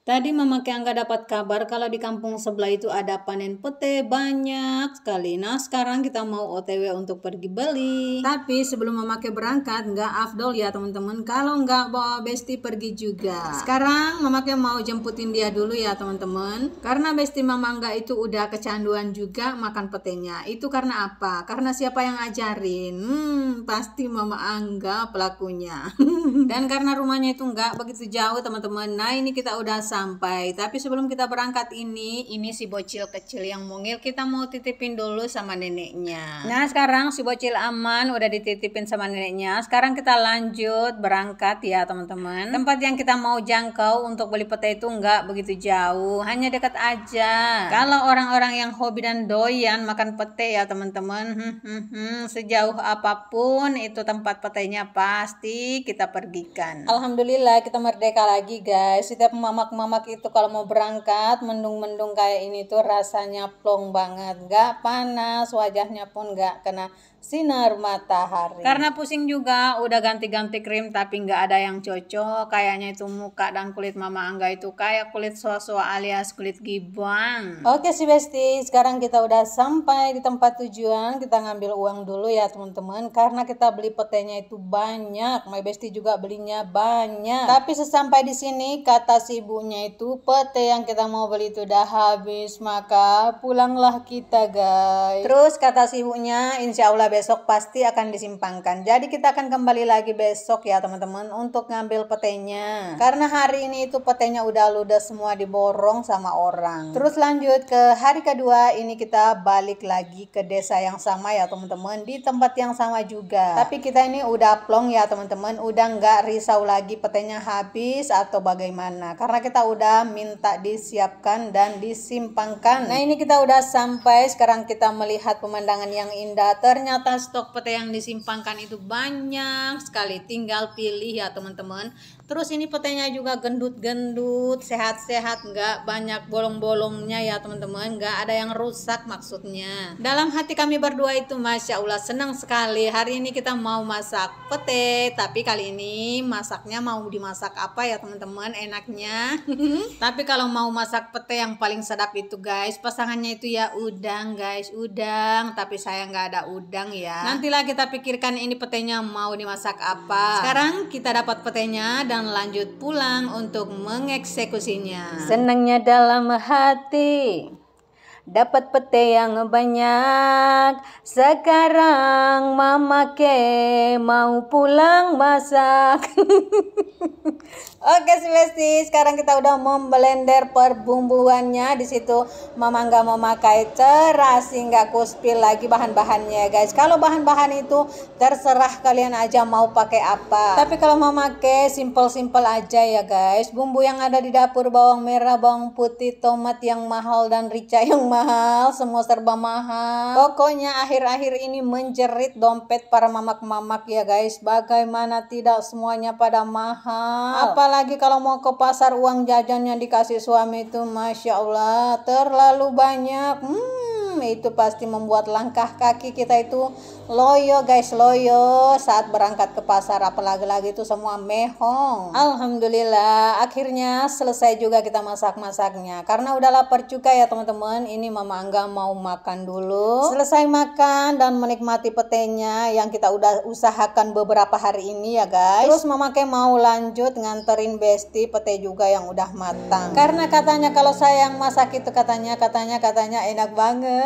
Tadi Mama Angga dapat kabar kalau di kampung sebelah itu ada panen pete banyak sekali. Nah sekarang kita mau OTW untuk pergi beli. Tapi sebelum Mama berangkat nggak afdol ya teman-teman kalau nggak bawa Besti pergi juga. Sekarang Mama mau jemputin dia dulu ya teman-teman. Karena Besti Mama Angga itu udah kecanduan juga makan petenya. Itu karena apa? Karena siapa yang ajarin? Pasti Mama Angga pelakunya. Dan karena rumahnya itu nggak begitu jauh teman-teman. Nah ini kita udah sampai, tapi sebelum kita berangkat ini si bocil kecil yang mungil kita mau titipin dulu sama neneknya. Nah sekarang si bocil aman udah dititipin sama neneknya. Sekarang kita lanjut berangkat ya teman-teman. Tempat yang kita mau jangkau untuk beli pete itu nggak begitu jauh, hanya dekat aja. Kalau orang-orang yang hobi dan doyan makan pete ya teman-teman, sejauh apapun itu tempat petenya pasti kita pergikan. Alhamdulillah kita merdeka lagi guys. Setiap mamak-mamak itu kalau mau berangkat mendung-mendung kayak ini tuh rasanya plong banget, nggak panas, wajahnya pun nggak kena sinar matahari. Karena pusing juga udah ganti-ganti krim tapi nggak ada yang cocok. Kayaknya itu muka dan kulit Mama Angga itu kayak kulit soa-soa alias kulit gibang. Oke sih Besti, sekarang kita udah sampai di tempat tujuan. Kita ngambil uang dulu ya teman-teman, karena kita beli petenya itu banyak. My Besti juga belinya banyak. Tapi sesampai di sini kata si ibunya itu pete yang kita mau beli itu udah habis, maka pulanglah kita guys. Terus kata si ibunya insya Allah besok pasti akan disimpangkan. Jadi kita akan kembali lagi besok ya teman-teman untuk ngambil petenya. Karena hari ini itu petenya udah ludes semua diborong sama orang. Terus lanjut ke hari kedua, ini kita balik lagi ke desa yang sama ya teman-teman, di tempat yang sama juga. Tapi kita ini udah plong ya teman-teman, udah nggak risau lagi petenya habis atau bagaimana. Karena kita udah minta disiapkan dan disimpangkan. Nah ini kita udah sampai, sekarang kita melihat pemandangan yang indah. Ternyata stok pete yang disimpangkan itu banyak sekali, tinggal pilih ya teman-teman. Terus ini petenya juga gendut-gendut, sehat-sehat, nggak banyak bolong-bolongnya ya teman-teman, nggak ada yang rusak maksudnya. Dalam hati kami berdua itu Masya Allah senang sekali. Hari ini kita mau masak pete, tapi kali ini masaknya mau dimasak apa ya teman-teman enaknya. Tapi kalau mau masak pete yang paling sedap itu guys, pasangannya itu ya udang guys, udang. Tapi saya nggak ada udang ya. Nantilah kita pikirkan ini petenya mau dimasak apa. Sekarang kita dapat petenya dan lanjut pulang untuk mengeksekusinya. Senangnya dalam hati dapat pete yang banyak. Sekarang Mama mau pulang masak. Oke sih Besti, sekarang kita udah memblender perbumbuannya. Di situ Mama nggak mau pakai terasi, nggak kuspil lagi bahan-bahannya guys. Kalau bahan-bahan itu terserah kalian aja mau pakai apa. Tapi kalau mau pakai simple-simple aja ya guys. Bumbu yang ada di dapur, bawang merah, bawang putih, tomat yang mahal dan rica yang mahal, semua serba mahal. Pokoknya akhir-akhir ini menjerit dompet para mamak-mamak ya guys. Bagaimana tidak semuanya pada mahal. Apalagi kalau mau ke pasar uang jajannya dikasih suami itu Masya Allah terlalu banyak. Itu pasti membuat langkah kaki kita itu loyo guys, loyo saat berangkat ke pasar, apalagi lagi itu semua mehong. Alhamdulillah akhirnya selesai juga kita masak-masaknya. Karena udah lapar juga ya teman-teman, ini Mama Angga mau makan dulu. Selesai makan dan menikmati petenya yang kita udah usahakan beberapa hari ini ya guys. Terus Mama mau lanjut nganterin Besti pete juga yang udah matang. Karena katanya kalau saya yang masak itu katanya enak banget.